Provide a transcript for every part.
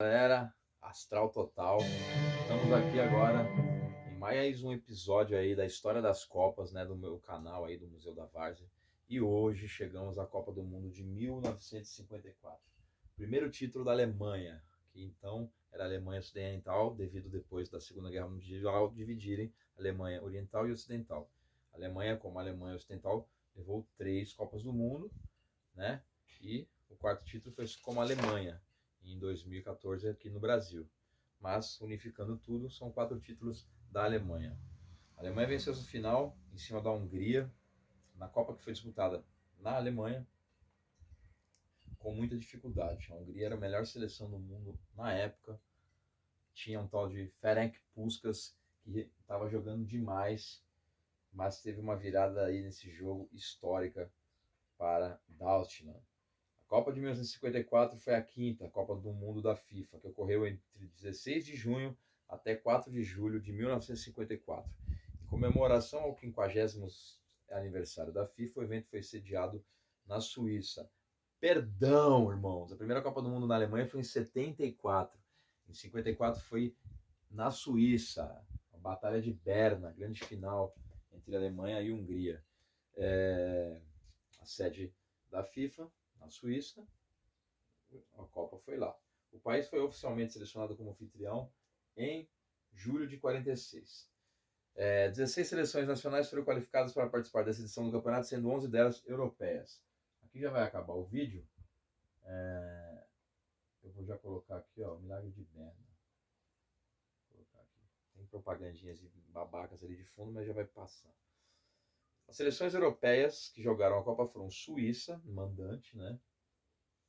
Galera, astral total. Estamos aqui agora em mais um episódio aí da história das Copas, né, do meu canal aí do Museu da Várzea. E hoje chegamos à Copa do Mundo de 1954. Primeiro título da Alemanha, que então era a Alemanha Ocidental, devido depois da Segunda Guerra Mundial dividirem Alemanha Oriental e Ocidental. A Alemanha, como a Alemanha Ocidental, levou 3 Copas do Mundo, né? E o quarto título foi como a Alemanha, em 2014 aqui no Brasil. Mas, unificando tudo, são 4 títulos da Alemanha. A Alemanha venceu essa final em cima da Hungria, na Copa que foi disputada na Alemanha, com muita dificuldade. A Hungria era a melhor seleção do mundo na época. Tinha um tal de Ferenc Puskás, que estava jogando demais, mas teve uma virada aí nesse jogo histórica para Deutschland. A Copa de 1954 foi a quinta Copa do Mundo da FIFA, que ocorreu entre 16 de junho até 4 de julho de 1954. Em comemoração ao 50º aniversário da FIFA, o evento foi sediado na Suíça. Perdão, irmãos, a primeira Copa do Mundo na Alemanha foi em 74. Em 54 foi na Suíça, a Batalha de Berna, grande final entre Alemanha e Hungria. A sede da FIFA, na Suíça, a Copa foi lá. O país foi oficialmente selecionado como anfitrião em julho de 46. 16 seleções nacionais foram qualificadas para participar dessa edição do campeonato, sendo 11 delas europeias. Aqui já vai acabar o vídeo. Eu vou já colocar aqui, ó, o Milagre de Berna. Vou colocar aqui. Tem propagandinhas de babacas ali de fundo, mas já vai passar. As seleções europeias que jogaram a Copa foram Suíça, mandante, né?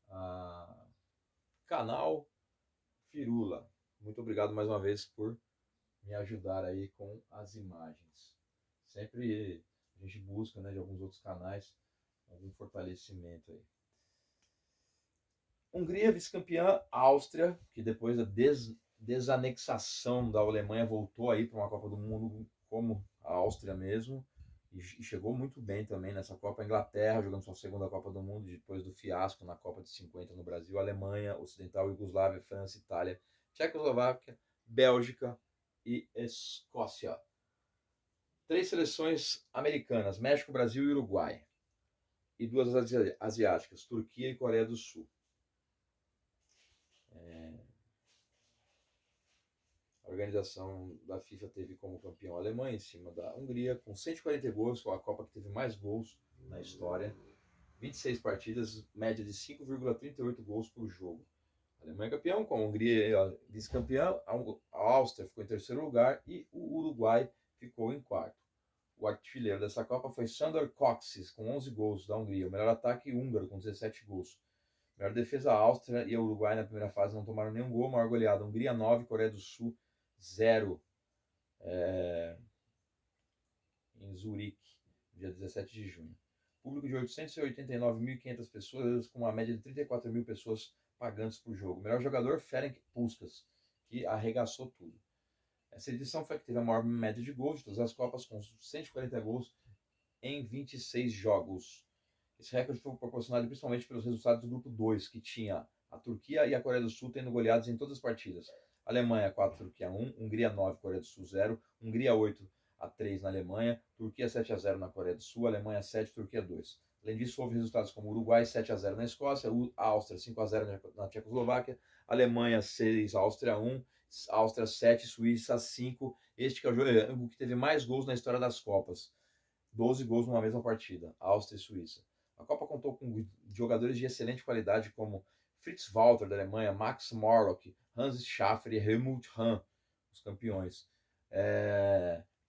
A Canal Firula. Muito obrigado mais uma vez por me ajudar aí com as imagens. Sempre a gente busca, né, de alguns outros canais, algum fortalecimento aí. Hungria, vice-campeã. Áustria, que depois da desanexação da Alemanha voltou aí para uma Copa do Mundo como a Áustria mesmo, e chegou muito bem também nessa Copa. A Inglaterra, jogando sua segunda Copa do Mundo, depois do fiasco na Copa de 50 no Brasil. Alemanha, Ocidental, Iugoslávia, França, Itália, Tchecoslováquia, Bélgica e Escócia. 3 seleções americanas, México, Brasil e Uruguai. E 2 asiáticas, Turquia e Coreia do Sul. A organização da FIFA teve como campeão a Alemanha em cima da Hungria, com 140 gols, foi a Copa que teve mais gols na história. 26 partidas, média de 5,38 gols por jogo. A Alemanha campeão, com a Hungria vice-campeã, a Áustria ficou em terceiro lugar e o Uruguai ficou em quarto. O artilheiro dessa Copa foi Sandor Kocsis, com 11 gols da Hungria. O melhor ataque húngaro, com 17 gols. Melhor defesa, a Áustria e o Uruguai na primeira fase não tomaram nenhum gol. Maior goleada, Hungria 9, Coreia do Sul 0. Em Zurique, dia 17 de junho. Público de 889.500 pessoas, com uma média de 34 mil pessoas pagantes por jogo. O melhor jogador, Ferenc Puskás, que arregaçou tudo. Essa edição foi a que teve a maior média de gols de todas as Copas, com 140 gols em 26 jogos. Esse recorde foi proporcionado principalmente pelos resultados do grupo 2, que tinha a Turquia e a Coreia do Sul tendo goleados em todas as partidas. Alemanha 4, Turquia 1, Hungria 9, Coreia do Sul 0, Hungria 8-3 na Alemanha, Turquia 7-0 na Coreia do Sul, Alemanha 7, Turquia 2. Além disso, houve resultados como Uruguai 7-0 na Escócia, Áustria 5-0 na Tchecoslováquia, Alemanha 6, Áustria 1, Áustria 7, Suíça 5. Este que é o jogo que teve mais gols na história das Copas. 12 gols numa mesma partida, Áustria e Suíça. A Copa contou com jogadores de excelente qualidade como Fritz Walter, da Alemanha, Max Morlock, Hans Schaffer e Helmut Hahn, os campeões.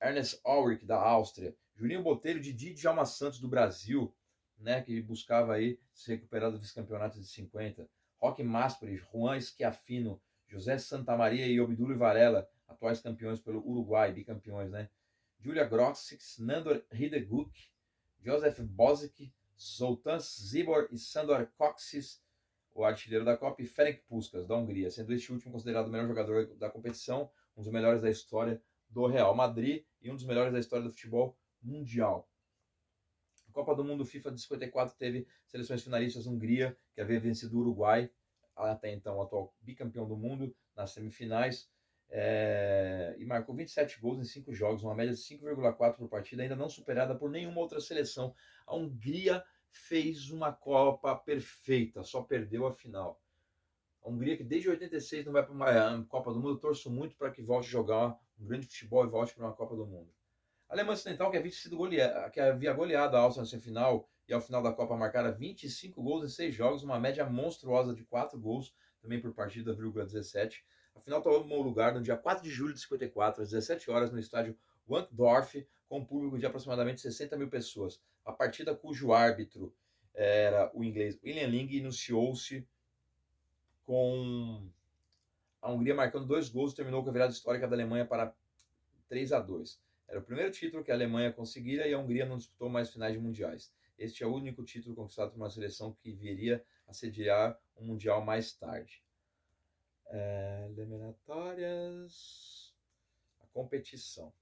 Ernest Ulrich, da Áustria. Juninho Botelho, de Djalma Santos, do Brasil, né, que buscava aí se recuperar do vice-campeonato de 50. Roque Masperi, Juan Schiaffino, José Santamaria e Obdúlio Varela, atuais campeões pelo Uruguai, bicampeões, né? Julia Grossix, Nandor Hideguk, Josef Bozic, Zoltán Zibor e Sandor Kocsis, o artilheiro da Copa, e Ferenc Puskás, da Hungria, sendo este último considerado o melhor jogador da competição, um dos melhores da história do Real Madrid e um dos melhores da história do futebol mundial. A Copa do Mundo FIFA de 54 teve seleções finalistas: Hungria, que havia vencido o Uruguai, até então o atual bicampeão do mundo, nas semifinais, e marcou 27 gols em 5 jogos, uma média de 5,4 por partida, ainda não superada por nenhuma outra seleção. A Hungria fez uma Copa perfeita, só perdeu a final. A Hungria, que desde 86 não vai para uma Copa do Mundo, torço muito para que volte a jogar um grande futebol e volte para uma Copa do Mundo. A Alemanha Ocidental, que havia goleado a Áustria na semifinal e ao final da Copa marcara 25 gols em 6 jogos, uma média monstruosa de 4 gols, também por partida, 17. A final tomou lugar no dia 4 de julho de 54, às 17 horas, no estádio Wankdorf, com um público de aproximadamente 60 mil pessoas. A partida cujo árbitro era o inglês William Ling iniciou-se com a Hungria marcando 2 gols e terminou com a virada histórica da Alemanha para 3-2. Era o primeiro título que a Alemanha conseguira e a Hungria não disputou mais finais de mundiais. Este é o único título conquistado por uma seleção que viria a sediar um mundial mais tarde. Eliminatórias. A competição.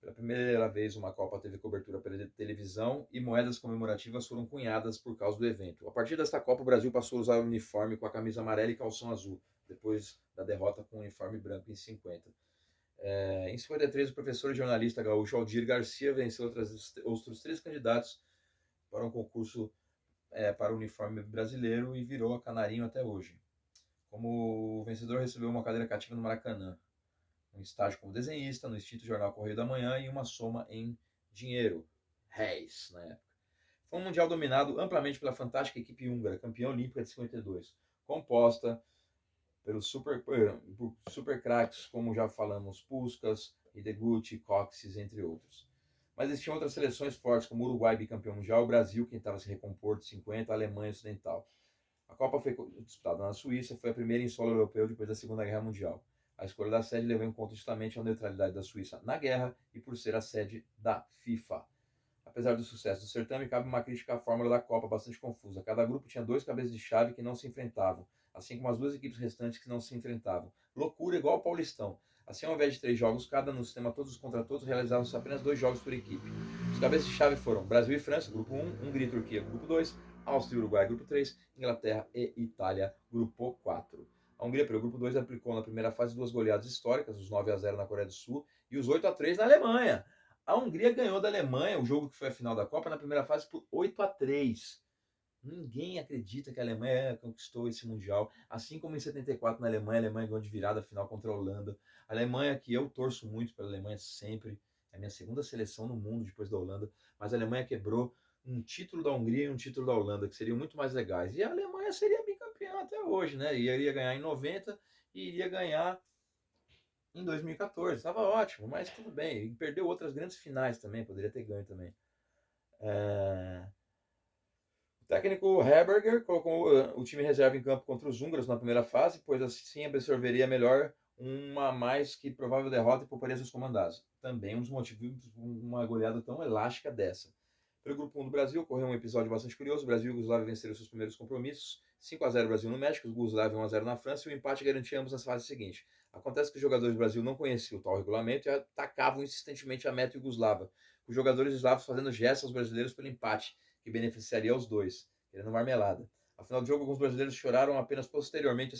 Pela primeira vez, uma Copa teve cobertura pela televisão e moedas comemorativas foram cunhadas por causa do evento. A partir desta Copa, o Brasil passou a usar o uniforme com a camisa amarela e calção azul, depois da derrota com o uniforme branco em 50. Em 53, o professor e jornalista gaúcho Aldir Garcia venceu outros 3 candidatos para um concurso para o uniforme brasileiro e virou a canarinho até hoje. Como vencedor, recebeu uma cadeira cativa no Maracanã, um estágio como desenhista no extinto jornal Correio da Manhã e uma soma em dinheiro, réis, na época. Foi um mundial dominado amplamente pela fantástica equipe húngara, campeã olímpica de 52, composta pelos super craques, como já falamos, Puskás, Hidegkuti, Coxes, entre outros. Mas existiam outras seleções fortes, como o Uruguai, bicampeão mundial, o Brasil, que tentava se recompor de 50, a Alemanha Ocidental. A Copa foi disputada na Suíça, foi a primeira em solo europeu depois da Segunda Guerra Mundial. A escolha da sede levou em conta justamente a neutralidade da Suíça na guerra e por ser a sede da FIFA. Apesar do sucesso do certame, cabe uma crítica à fórmula da Copa bastante confusa. Cada grupo tinha 2 cabeças de chave que não se enfrentavam, assim como as 2 equipes restantes que não se enfrentavam. Loucura igual ao Paulistão. Assim, ao invés de 3 jogos cada no sistema todos contra todos, realizavam-se apenas 2 jogos por equipe. Os cabeças de chave foram Brasil e França, grupo 1, Hungria e Turquia, grupo 2, Áustria e Uruguai, grupo 3, Inglaterra e Itália, grupo 4. A Hungria, pelo grupo 2, aplicou na primeira fase 2 goleadas históricas, os 9-0 na Coreia do Sul e os 8-3 na Alemanha. A Hungria ganhou da Alemanha, o jogo que foi a final da Copa, na primeira fase por 8-3. Ninguém acredita que a Alemanha conquistou esse Mundial. Assim como em 74 na Alemanha, a Alemanha ganhou de virada a final contra a Holanda. A Alemanha, que eu torço muito pela Alemanha sempre, é a minha segunda seleção no mundo depois da Holanda, mas a Alemanha quebrou um título da Hungria e um título da Holanda, que seriam muito mais legais. E a Alemanha seria bicampeã até hoje, né? Iria ganhar em 90 e iria ganhar em 2014. Estava ótimo, mas tudo bem. E perdeu outras grandes finais também, poderia ter ganho também. O técnico Herberger colocou o time reserva em campo contra os húngaros na primeira fase, pois assim absorveria melhor uma mais que provável derrota e pouparia seus comandados. Também um dos motivos de uma goleada tão elástica dessa. Pelo grupo 1 do Brasil, ocorreu um episódio bastante curioso. O Brasil e a Yugoslávia venceram seus primeiros compromissos. 5-0 Brasil no México, os Yugoslávia 1-0 na França, e o empate garantia ambos na fase seguinte. Acontece que os jogadores do Brasil não conheciam o tal regulamento e atacavam insistentemente a meta yugoslava, os jogadores eslavos fazendo gestos aos brasileiros pelo empate, que beneficiaria os dois, querendo marmelada. Ao final do jogo, alguns brasileiros choraram, apenas posteriormente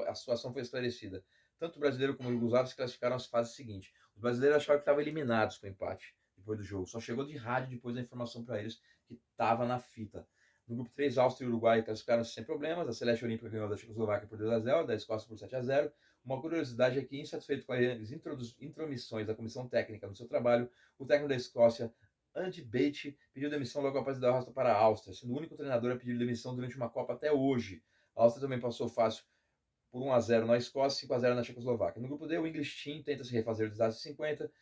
a situação foi esclarecida. Tanto o brasileiro como o yugoslavo se classificaram às fases seguintes. Os brasileiros acharam que estavam eliminados com o empate depois do jogo. Só chegou de rádio depois da informação para eles que estava na fita. No grupo 3, Áustria e Uruguai classificaram-se sem problemas. A Celeste Olímpica ganhou da Tchecoslováquia por 2-0, da Escócia por 7-0. Uma curiosidade é que, insatisfeito com as intromissões da comissão técnica no seu trabalho, o técnico da Escócia, Andy Bate, pediu demissão logo após a derrota para a Áustria, sendo o único treinador a pedir demissão durante uma Copa até hoje. A Áustria também passou fácil por 1-0 na Escócia e 5-0 na Tchecoslováquia. No grupo D, o English Team tenta se refazer do desastre 50,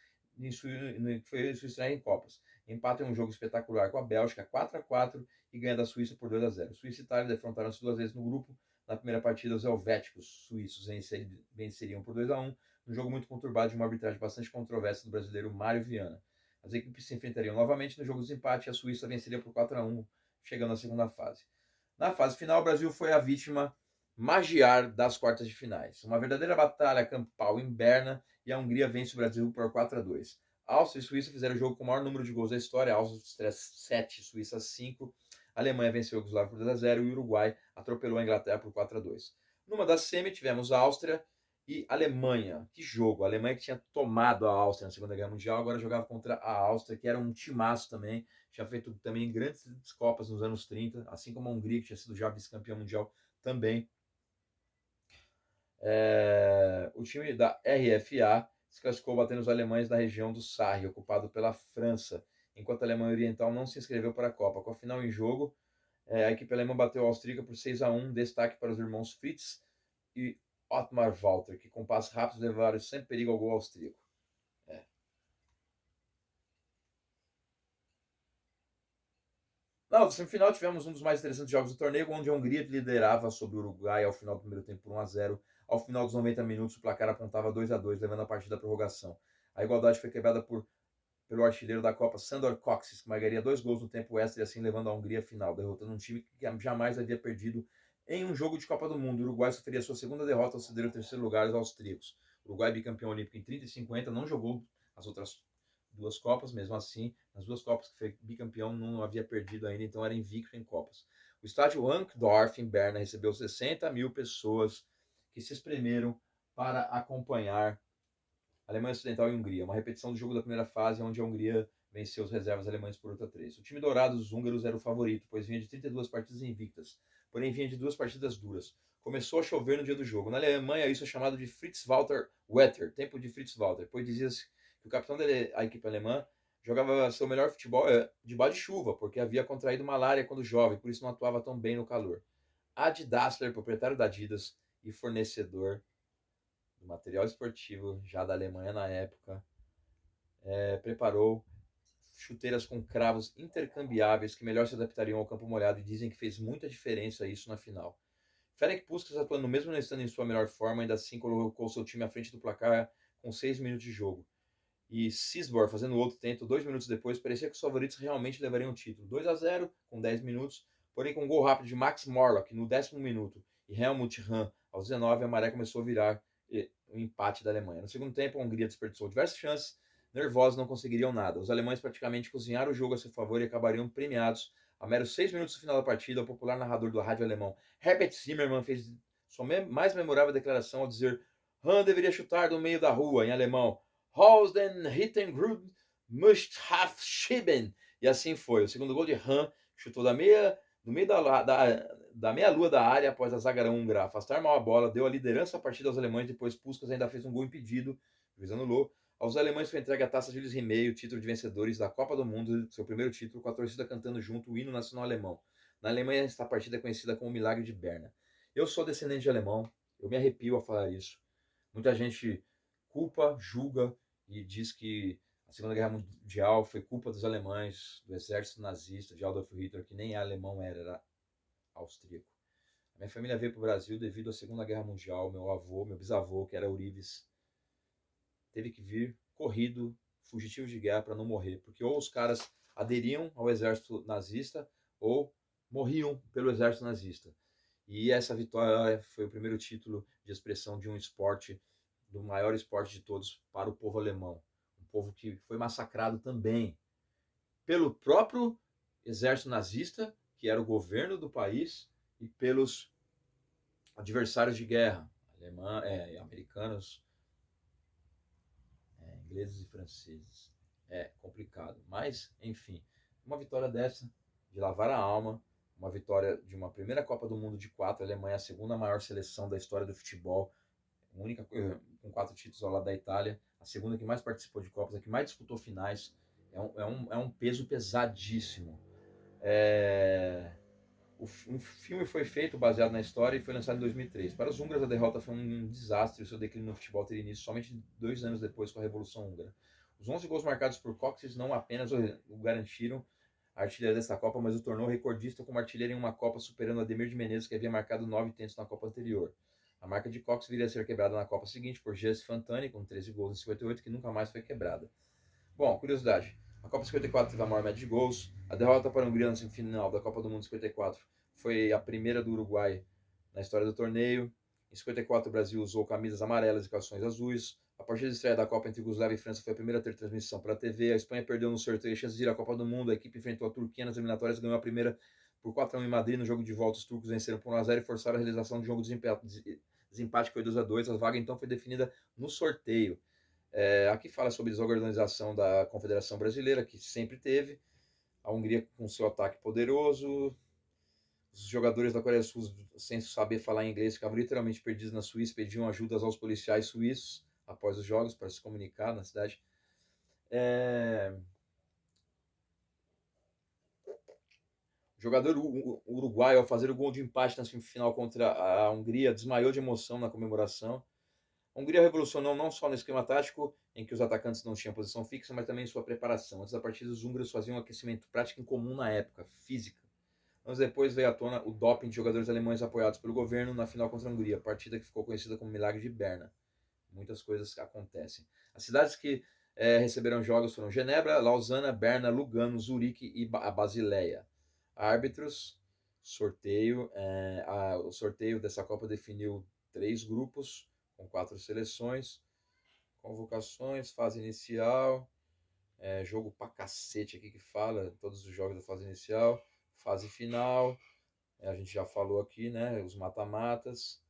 foi sua estreia em Copas. Empata em um jogo espetacular com a Bélgica, 4-4, e ganha da Suíça por 2-0. Suíça e Itália defrontaram-se 2 vezes no grupo. Na primeira partida, os helvéticos suíços venceriam por 2-1, num jogo muito conturbado de uma arbitragem bastante controversa do brasileiro Mário Viana. As equipes se enfrentariam novamente no jogo de empate e a Suíça venceria por 4-1, chegando à segunda fase. Na fase final, o Brasil foi a vítima magiar das quartas de finais. Uma verdadeira batalha campal em Berna, e a Hungria vence o Brasil por 4-2. Áustria e Suíça fizeram o jogo com o maior número de gols da história. A Áustria 7, Suíça 5. A Alemanha venceu a Iugoslávia por 2-0 e o Uruguai atropelou a Inglaterra por 4-2. Numa das semi tivemos a Áustria e Alemanha. Que jogo! A Alemanha que tinha tomado a Áustria na Segunda Guerra Mundial, agora jogava contra a Áustria, que era um timaço também, tinha feito também grandes Copas nos anos 30, assim como a Hungria, que tinha sido já vice-campeã mundial também. O time da RFA se classificou batendo os alemães da região do Sarre, ocupado pela França, enquanto a Alemanha Oriental não se inscreveu para a Copa. Com a final em jogo, a equipe alemã bateu a austríaca por 6-1, destaque para os irmãos Fritz e Ottmar Walter, que com passos rápidos levaram sem perigo ao gol austríaco. Na semifinal tivemos um dos mais interessantes jogos do torneio, onde a Hungria liderava sobre o Uruguai ao final do primeiro tempo por 1-0. Ao final dos 90 minutos, o placar apontava 2-2, levando a partida à prorrogação. A igualdade foi quebrada pelo artilheiro da Copa, Sandor Kocsis, que marcaria 2 gols no tempo extra e assim levando a Hungria à final, derrotando um time que jamais havia perdido em um jogo de Copa do Mundo. O Uruguai sofreria sua segunda derrota ao ceder o terceiro lugar aos austríacos. O Uruguai, bicampeão olímpico em 30 e 50, não jogou as outras duas Copas, mesmo assim, nas duas Copas que foi bicampeão, não havia perdido ainda, então era invicto em Copas. O estádio Wankdorf, em Berna, recebeu 60 mil pessoas que se espremeram para acompanhar Alemanha Ocidental e Hungria, uma repetição do jogo da primeira fase, onde a Hungria venceu os reservas alemães por 8-3. O time dourado dos húngaros era o favorito, pois vinha de 32 partidas invictas, porém vinha de 2 partidas duras. Começou a chover no dia do jogo. Na Alemanha, isso é chamado de Fritz-Walter Wetter, tempo de Fritz-Walter, pois dizia-se que o capitão da equipe alemã jogava seu melhor futebol debaixo de chuva, porque havia contraído malária quando jovem, por isso não atuava tão bem no calor. Adi Dassler, proprietário da Adidas e fornecedor do material esportivo já da Alemanha na época, preparou chuteiras com cravos intercambiáveis que melhor se adaptariam ao campo molhado e dizem que fez muita diferença isso na final. Ferenc Puskás, atuando mesmo não estando em sua melhor forma, ainda assim colocou seu time à frente do placar com 6 minutos de jogo. E Cisbor, fazendo outro tento, 2 minutos depois, parecia que os favoritos realmente levariam o título. 2-0 com 10 minutos, porém com um gol rápido de Max Morlock no 10º minuto e Helmut Hahn aos 19, a maré começou a virar o empate da Alemanha. No segundo tempo, a Hungria desperdiçou diversas chances, nervosos não conseguiriam nada. Os alemães praticamente cozinharam o jogo a seu favor e acabariam premiados. A meros 6 minutos do final da partida, o popular narrador do rádio alemão Herbert Zimmermann fez sua mais memorável declaração ao dizer: Hahn deveria chutar do meio da rua, em alemão. Aus den Hittengrund muss have schieben. E assim foi. O segundo gol de Hahn chutou no meio da meia-lua da área após a zaga húngara afastar mal a bola, deu a liderança à partida aos alemães, depois Puskás ainda fez um gol impedido, o juiz anulou. Aos alemães foi entregue a taça Julius Rimet, o título de vencedores da Copa do Mundo, seu primeiro título, com a torcida cantando junto o hino nacional alemão. Na Alemanha, esta partida é conhecida como o Milagre de Berna. Eu sou descendente de alemão, eu me arrepio ao falar isso. Muita gente culpa, julga e diz que a Segunda Guerra Mundial foi culpa dos alemães, do exército nazista, de Adolf Hitler, que nem alemão era austríaco. A minha família veio para o Brasil devido à Segunda Guerra Mundial. Meu bisavô, que era Urives, teve que vir corrido, fugitivo de guerra, para não morrer, porque ou os caras aderiam ao exército nazista ou morriam pelo exército nazista. E essa vitória foi o primeiro título de expressão de um esporte, do maior esporte de todos, para o povo alemão. Um povo que foi massacrado também pelo próprio exército nazista, que era o governo do país, e pelos adversários de guerra, americanos, ingleses e franceses. É complicado, mas enfim, uma vitória dessa, de lavar a alma, uma vitória de uma primeira Copa do Mundo de 4, a Alemanha é a segunda maior seleção da história do futebol, única com 4 títulos ao lado da Itália, a segunda que mais participou de Copas, a que mais disputou finais, é um peso pesadíssimo. Um filme foi feito baseado na história e foi lançado em 2003. Para os húngaros, a derrota foi um desastre e o seu declínio no futebol teria início somente 2 anos depois com a Revolução Húngara. Os 11 gols marcados por Kocsis não apenas o garantiram a artilharia desta Copa, mas o tornou recordista como artilheiro em uma Copa, superando Ademir de Menezes, que havia marcado 9 tentos na Copa anterior. A marca de Kocsis viria a ser quebrada na Copa seguinte por Jesse Fantani, com 13 gols em 58, que nunca mais foi quebrada. Bom, curiosidade. A Copa 54 teve a maior média de gols. A derrota para a Hungria na semifinal da Copa do Mundo 54 foi a primeira do Uruguai na história do torneio. Em 54, o Brasil usou camisas amarelas e calções azuis. A partida de estreia da Copa entre Yugoslávia e França foi a primeira a ter transmissão pela TV. A Espanha perdeu no sorteio a chance de ir à Copa do Mundo. A equipe enfrentou a Turquia nas eliminatórias e ganhou a primeira por 4-1 em Madrid. No jogo de volta, os turcos venceram por 1-0 e forçaram a realização de jogo de desempate, que foi 2-2. A vaga então foi definida no sorteio. Aqui fala sobre a desorganização da Confederação Brasileira, que sempre teve. A Hungria com seu ataque poderoso. Os jogadores da Coreia do Sul, sem saber falar inglês, ficavam literalmente perdidos na Suíça, pediam ajudas aos policiais suíços após os jogos para se comunicar na cidade. O jogador uruguaio, ao fazer o gol de empate na semifinal contra a Hungria, desmaiou de emoção na comemoração. A Hungria revolucionou não só no esquema tático, em que os atacantes não tinham posição fixa, mas também em sua preparação. Antes da partida, os húngaros faziam um aquecimento prático incomum na época, física. Anos depois veio à tona o doping de jogadores alemães apoiados pelo governo na final contra a Hungria, partida que ficou conhecida como Milagre de Berna. Muitas coisas acontecem. As cidades que receberam jogos foram Genebra, Lausana, Berna, Lugano, Zurique e a Basileia. Árbitros, sorteio. O sorteio dessa Copa definiu 3 grupos, com 4 seleções. Convocações, fase inicial. Jogo pra cacete aqui que fala, todos os jogos da fase inicial. Fase final, a gente já falou aqui, né? Os mata-matas.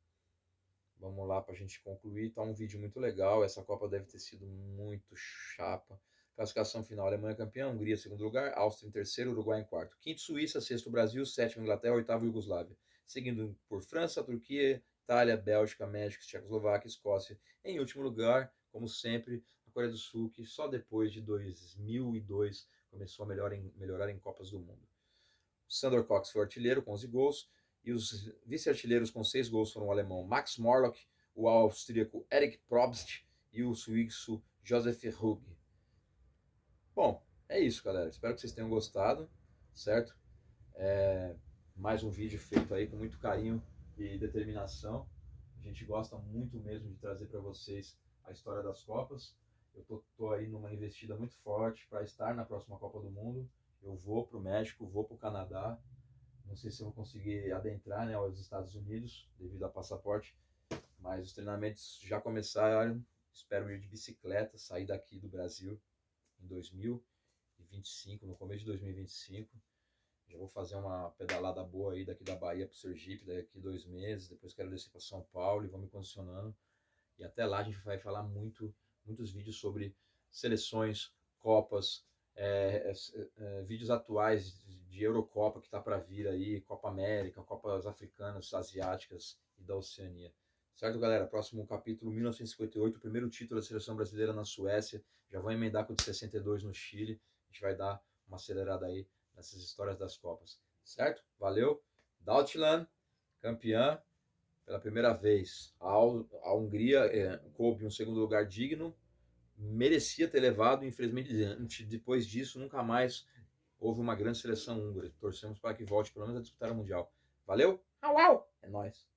Vamos lá para a gente concluir. Tá um vídeo muito legal. Essa Copa deve ter sido muito chapa. Classificação final: Alemanha campeã, Hungria em segundo lugar, Áustria em terceiro, Uruguai em quarto. Quinto, Suíça, sexto, Brasil, sétimo, Inglaterra, oitavo, Iugoslávia. Seguindo por França, Turquia, Itália, Bélgica, México, Tchecoslováquia, Escócia. Em último lugar, como sempre, a Coreia do Sul, que só depois de 2002 começou a melhorar em Copas do Mundo. Sandor Cox foi o artilheiro com 11 gols, e os vice-artilheiros com 6 gols foram o alemão Max Morlock, o austríaco Eric Probst e o suíço Josef Hug. Bom, é isso, galera. Espero que vocês tenham gostado, certo? Mais um vídeo feito aí com muito carinho e determinação. A gente gosta muito mesmo de trazer para vocês a história das Copas. Eu tô aí numa investida muito forte para estar na próxima Copa do Mundo. Eu vou para o México, vou para o Canadá. Não sei se eu vou conseguir adentrar, né, aos Estados Unidos devido a passaporte, mas os treinamentos já começaram. Espero ir de bicicleta, sair daqui do Brasil em 2025, no começo de 2025. Já vou fazer uma pedalada boa aí daqui da Bahia para o Sergipe, daqui 2 meses. Depois quero descer para São Paulo e vou me condicionando. E até lá a gente vai falar muitos vídeos sobre seleções, Copas, vídeos atuais de Eurocopa que está para vir aí, Copa América, Copas Africanas, Asiáticas e da Oceania. Certo, galera? Próximo capítulo, 1958, o primeiro título da seleção brasileira na Suécia. Já vou emendar com o de 62 no Chile. A gente vai dar uma acelerada aí nessas histórias das Copas. Certo? Valeu. Deutschland, campeã pela primeira vez. A Hungria coube um segundo lugar digno, merecia ter levado, infelizmente depois disso nunca mais houve uma grande seleção húngara. Torcemos para que volte pelo menos a disputar o Mundial. Valeu? Au, au! É nóis.